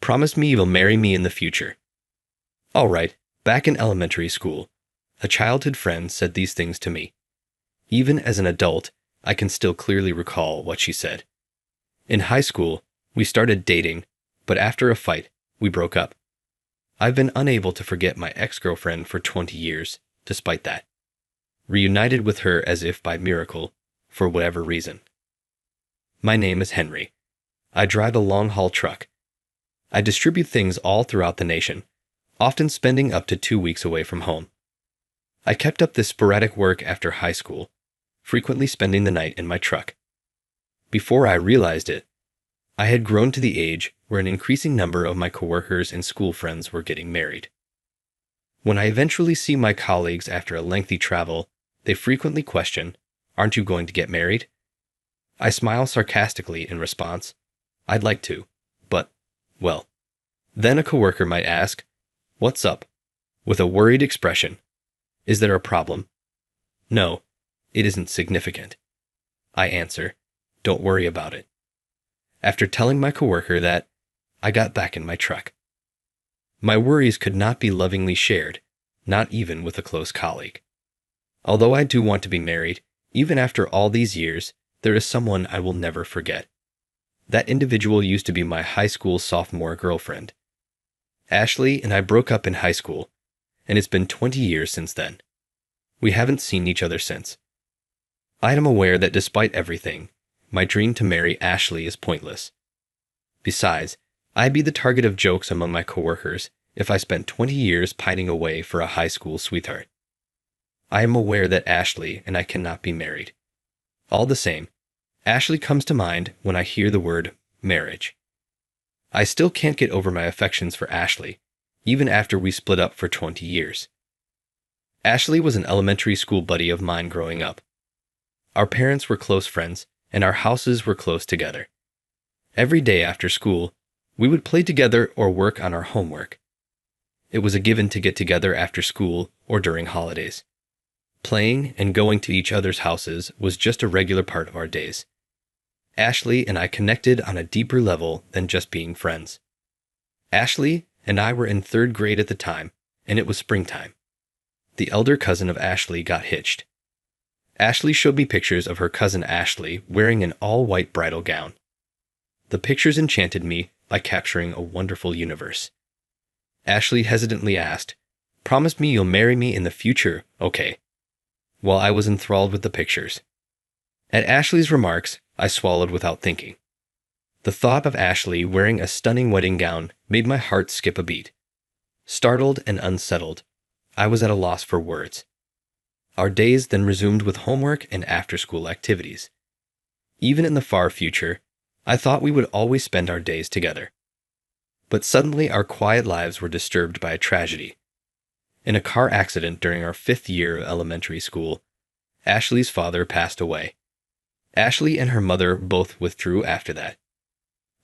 Promise me you'll marry me in the future. All right, back in elementary school, a childhood friend said these things to me. Even as an adult, I can still clearly recall what she said. In high school, we started dating, but after a fight, we broke up. I've been unable to forget my ex-girlfriend for 20 years, despite that. Reunited with her as if by miracle, for whatever reason. My name is Henry. I drive a long-haul truck. I distribute things all throughout the nation, often spending up to 2 weeks away from home. I kept up this sporadic work after high school, frequently spending the night in my truck. Before I realized it, I had grown to the age where an increasing number of my coworkers and school friends were getting married. When I eventually see my colleagues after a lengthy travel, they frequently question, "Aren't you going to get married?" I smile sarcastically in response, "I'd like to, but, well." Then a coworker might ask, "What's up?" with a worried expression. "Is there a problem?" "No, it isn't significant." I answer, "Don't worry about it." After telling my coworker that, I got back in my truck. My worries could not be lovingly shared, not even with a close colleague. Although I do want to be married, even after all these years, there is someone I will never forget. That individual used to be my high school sophomore girlfriend. Ashley and I broke up in high school, and it's been 20 years since then. We haven't seen each other since. I am aware that despite everything, my dream to marry Ashley is pointless. Besides, I'd be the target of jokes among my coworkers if I spent 20 years pining away for a high school sweetheart. I am aware that Ashley and I cannot be married. All the same, Ashley comes to mind when I hear the word marriage. I still can't get over my affections for Ashley, even after we split up for 20 years. Ashley was an elementary school buddy of mine growing up. Our parents were close friends, and our houses were close together. Every day after school, we would play together or work on our homework. It was a given to get together after school or during holidays. Playing and going to each other's houses was just a regular part of our days. Ashley and I connected on a deeper level than just being friends. Ashley and I were in 3rd grade at the time, and it was springtime. The elder cousin of Ashley got hitched. Ashley showed me pictures of her cousin Ashley wearing an all-white bridal gown. The pictures enchanted me by capturing a wonderful universe. Ashley hesitantly asked, "Promise me you'll marry me in the future, okay?" While I was enthralled with the pictures. At Ashley's remarks, I swallowed without thinking. The thought of Ashley wearing a stunning wedding gown made my heart skip a beat. Startled and unsettled, I was at a loss for words. Our days then resumed with homework and after-school activities. Even in the far future, I thought we would always spend our days together. But suddenly our quiet lives were disturbed by a tragedy. In a car accident during our 5th year of elementary school, Ashley's father passed away. Ashley and her mother both withdrew after that.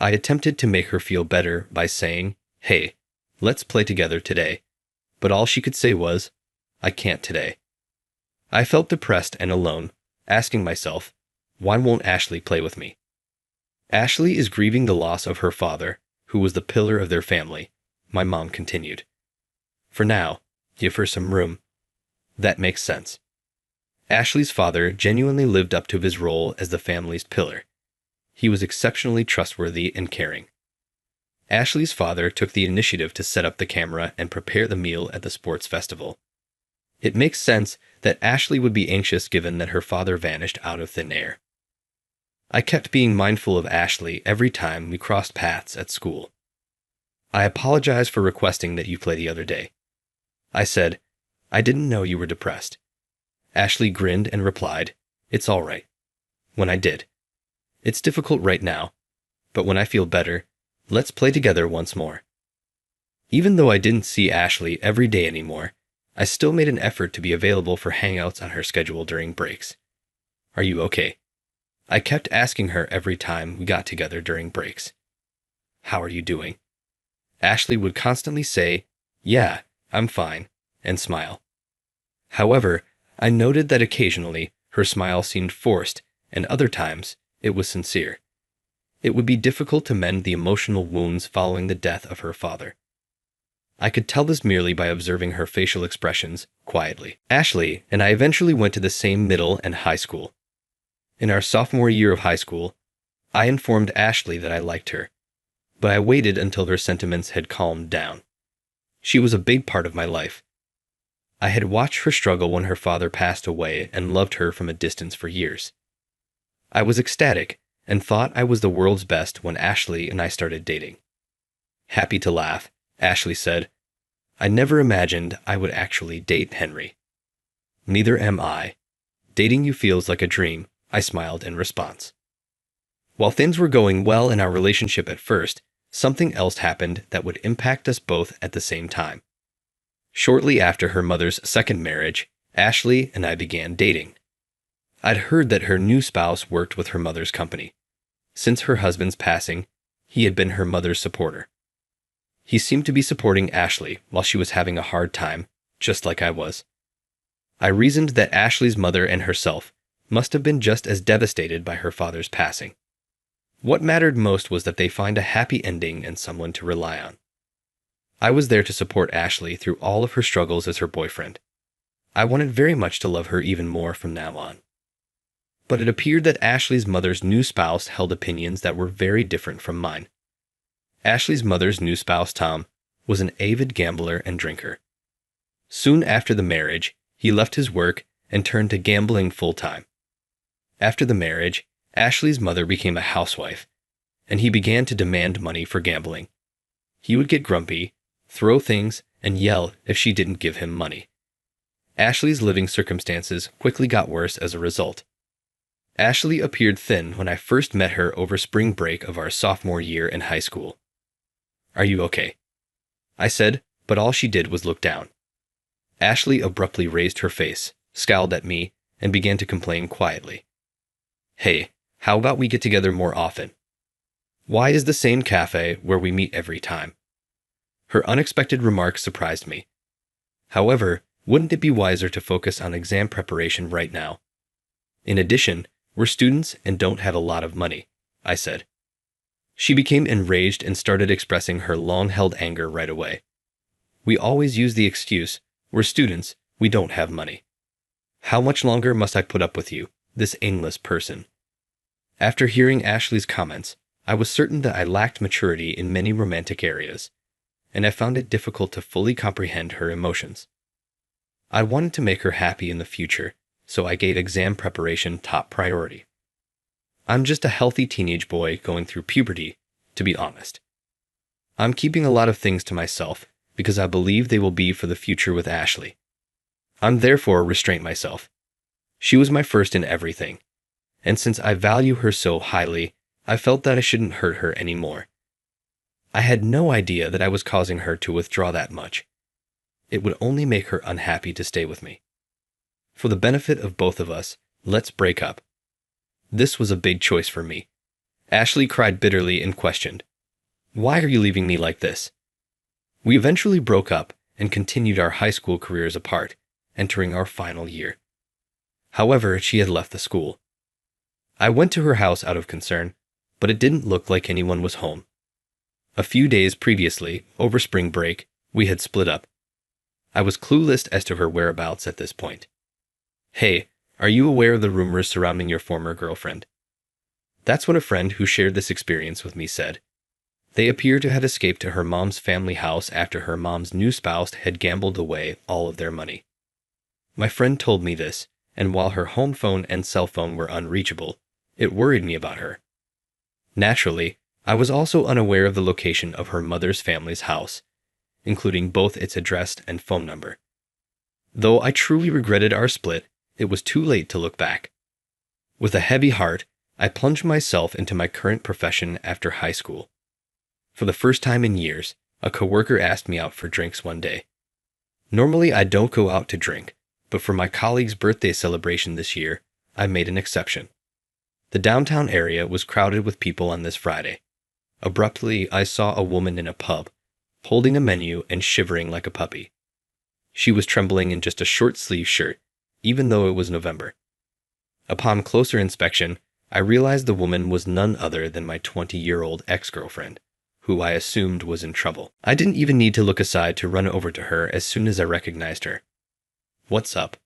I attempted to make her feel better by saying, "Hey, let's play together today." But all she could say was, "I can't today." I felt depressed and alone, asking myself, why won't Ashley play with me? Ashley is grieving the loss of her father, who was the pillar of their family, my mom continued. For now, give her some room. That makes sense. Ashley's father genuinely lived up to his role as the family's pillar. He was exceptionally trustworthy and caring. Ashley's father took the initiative to set up the camera and prepare the meal at the sports festival. It makes sense that Ashley would be anxious given that her father vanished out of thin air. I kept being mindful of Ashley every time we crossed paths at school. "I apologize for requesting that you play the other day." I said, "I didn't know you were depressed." Ashley grinned and replied, "It's all right." When I did. "It's difficult right now, but when I feel better, let's play together once more." Even though I didn't see Ashley every day anymore, I still made an effort to be available for hangouts on her schedule during breaks. "Are you okay?" I kept asking her every time we got together during breaks. "How are you doing?" Ashley would constantly say, "Yeah, I'm fine," and smile. However, I noted that occasionally her smile seemed forced and other times it was sincere. It would be difficult to mend the emotional wounds following the death of her father. I could tell this merely by observing her facial expressions quietly. Ashley and I eventually went to the same middle and high school. In our sophomore year of high school, I informed Ashley that I liked her, but I waited until her sentiments had calmed down. She was a big part of my life. I had watched her struggle when her father passed away and loved her from a distance for years. I was ecstatic and thought I was the world's best when Ashley and I started dating. Happy to laugh, Ashley said, "I never imagined I would actually date Henry." "Neither am I. Dating you feels like a dream," I smiled in response. While things were going well in our relationship at first, something else happened that would impact us both at the same time. Shortly after her mother's second marriage, Ashley and I began dating. I'd heard that her new spouse worked with her mother's company. Since her husband's passing, he had been her mother's supporter. He seemed to be supporting Ashley while she was having a hard time, just like I was. I reasoned that Ashley's mother and herself must have been just as devastated by her father's passing. What mattered most was that they find a happy ending and someone to rely on. I was there to support Ashley through all of her struggles as her boyfriend. I wanted very much to love her even more from now on. But it appeared that Ashley's mother's new spouse held opinions that were very different from mine. Ashley's mother's new spouse, Tom, was an avid gambler and drinker. Soon after the marriage, he left his work and turned to gambling full-time. After the marriage, Ashley's mother became a housewife, and he began to demand money for gambling. He would get grumpy, throw things, and yell if she didn't give him money. Ashley's living circumstances quickly got worse as a result. Ashley appeared thin when I first met her over spring break of our sophomore year in high school. "Are you okay?" I said, but all she did was look down. Ashley abruptly raised her face, scowled at me, and began to complain quietly. "Hey, how about we get together more often? Why is the same cafe where we meet every time?" Her unexpected remark surprised me. However, wouldn't it be wiser to focus on exam preparation right now? In addition, we're students and don't have a lot of money, I said. She became enraged and started expressing her long-held anger right away. "We always use the excuse, we're students, we don't have money. How much longer must I put up with you, this aimless person?" After hearing Ashley's comments, I was certain that I lacked maturity in many romantic areas, and I found it difficult to fully comprehend her emotions. I wanted to make her happy in the future, so I gave exam preparation top priority. I'm just a healthy teenage boy going through puberty, to be honest. I'm keeping a lot of things to myself because I believe they will be for the future with Ashley. I'm therefore restrained myself. She was my first in everything, and since I value her so highly, I felt that I shouldn't hurt her anymore. I had no idea that I was causing her to withdraw that much. It would only make her unhappy to stay with me. For the benefit of both of us, let's break up. This was a big choice for me. Ashley cried bitterly and questioned, "Why are you leaving me like this?" We eventually broke up and continued our high school careers apart, entering our final year. However, she had left the school. I went to her house out of concern, but it didn't look like anyone was home. A few days previously, over spring break, we had split up. I was clueless as to her whereabouts at this point. "Hey, are you aware of the rumors surrounding your former girlfriend?" That's what a friend who shared this experience with me said. They appear to have escaped to her mom's family house after her mom's new spouse had gambled away all of their money. My friend told me this, and while her home phone and cell phone were unreachable, it worried me about her. Naturally, I was also unaware of the location of her mother's family's house, including both its address and phone number. Though I truly regretted our split, it was too late to look back. With a heavy heart, I plunged myself into my current profession after high school. For the first time in years, a coworker asked me out for drinks one day. Normally, I don't go out to drink, but for my colleague's birthday celebration this year, I made an exception. The downtown area was crowded with people on this Friday. Abruptly, I saw a woman in a pub, holding a menu and shivering like a puppy. She was trembling in just a short-sleeved shirt, even though it was November. Upon closer inspection, I realized the woman was none other than my 20-year-old ex-girlfriend, who I assumed was in trouble. I didn't even need to look aside to run over to her as soon as I recognized her. "What's up?"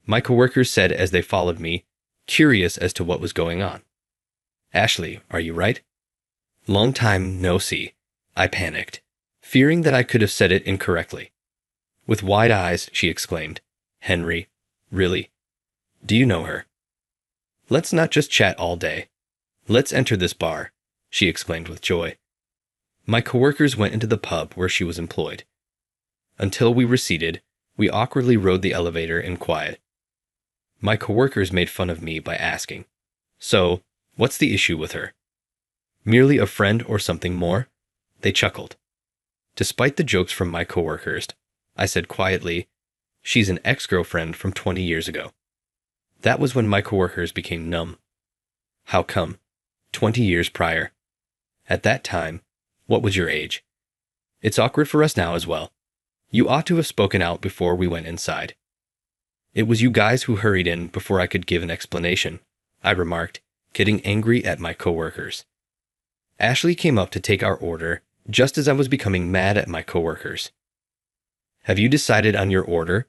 my coworkers said as they followed me, curious as to what was going on. "Ashley, are you right?" "Long time no see," I panicked, fearing that I could have said it incorrectly. With wide eyes, she exclaimed, "Henry, really? Do you know her?" "Let's not just chat all day. Let's enter this bar," she exclaimed with joy. My coworkers went into the pub where she was employed. Until we were seated, we awkwardly rode the elevator in quiet. My coworkers made fun of me by asking, "So, what's the issue with her? Merely a friend or something more?" They chuckled. Despite the jokes from my coworkers, I said quietly, "She's an ex-girlfriend from 20 years ago." That was when my coworkers became numb. "How come? 20 years prior. At that time, what was your age? It's awkward for us now as well. You ought to have spoken out before we went inside." "It was you guys who hurried in before I could give an explanation," I remarked, getting angry at my coworkers. Ashley came up to take our order just as I was becoming mad at my coworkers. "Have you decided on your order?"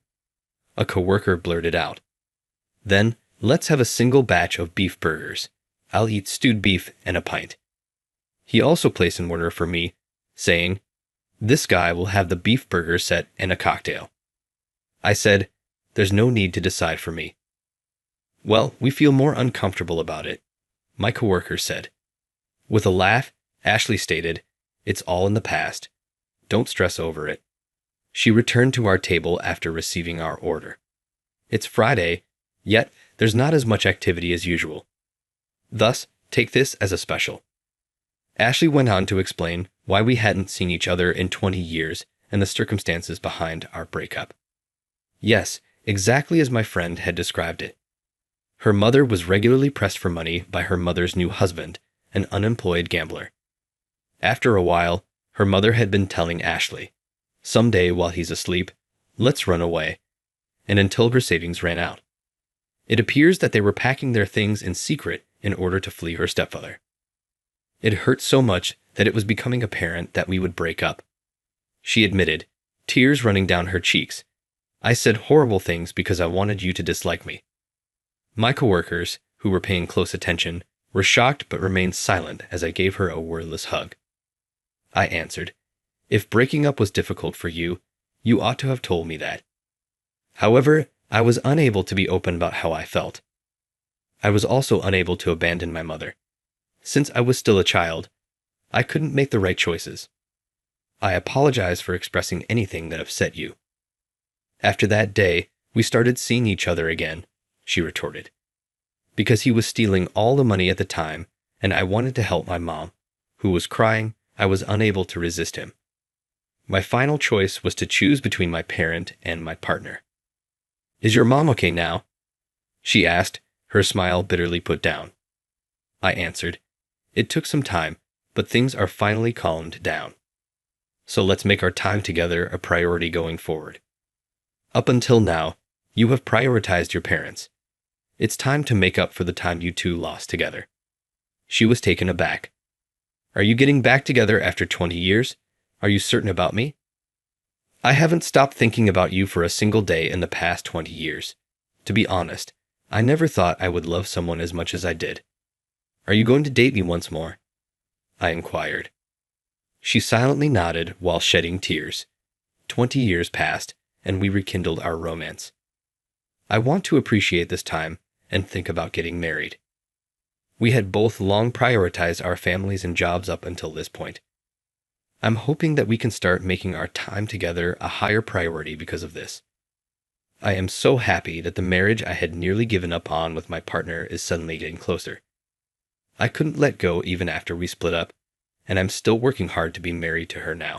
a coworker blurted out. "Then, let's have a single batch of beef burgers. I'll eat stewed beef and a pint." He also placed an order for me, saying, "This guy will have the beef burger set and a cocktail." I said, "There's no need to decide for me." "Well, we feel more uncomfortable about it," my coworker said. With a laugh, Ashley stated, "It's all in the past. Don't stress over it." She returned to our table after receiving our order. It's Friday, yet there's not as much activity as usual. Thus, take this as a special. Ashley went on to explain why we hadn't seen each other in 20 years and the circumstances behind our breakup. Yes, exactly as my friend had described it. Her mother was regularly pressed for money by her mother's new husband, an unemployed gambler. After a while, her mother had been telling Ashley, "Someday while he's asleep, let's run away," and until her savings ran out. It appears that they were packing their things in secret in order to flee her stepfather. It hurt so much that it was becoming apparent that we would break up. She admitted, tears running down her cheeks, "I said horrible things because I wanted you to dislike me." My coworkers, who were paying close attention, were shocked but remained silent as I gave her a wordless hug. I answered, "If breaking up was difficult for you, you ought to have told me that." However, I was unable to be open about how I felt. I was also unable to abandon my mother. Since I was still a child, I couldn't make the right choices. I apologize for expressing anything that upset you. After that day, we started seeing each other again, she retorted. Because he was stealing all the money at the time, and I wanted to help my mom, who was crying, I was unable to resist him. My final choice was to choose between my parent and my partner. "Is your mom okay now?" she asked, her smile bitterly put down. I answered, "It took some time, but things are finally calmed down. So let's make our time together a priority going forward. Up until now, you have prioritized your parents. It's time to make up for the time you two lost together." She was taken aback. "Are you getting back together after 20 years? Are you certain about me?" "I haven't stopped thinking about you for a single day in the past 20 years. To be honest, I never thought I would love someone as much as I did. Are you going to date me once more?" I inquired. She silently nodded while shedding tears. 20 years passed, and we rekindled our romance. I want to appreciate this time and think about getting married. We had both long prioritized our families and jobs up until this point. I'm hoping that we can start making our time together a higher priority because of this. I am so happy that the marriage I had nearly given up on with my partner is suddenly getting closer. I couldn't let go even after we split up, and I'm still working hard to be married to her now.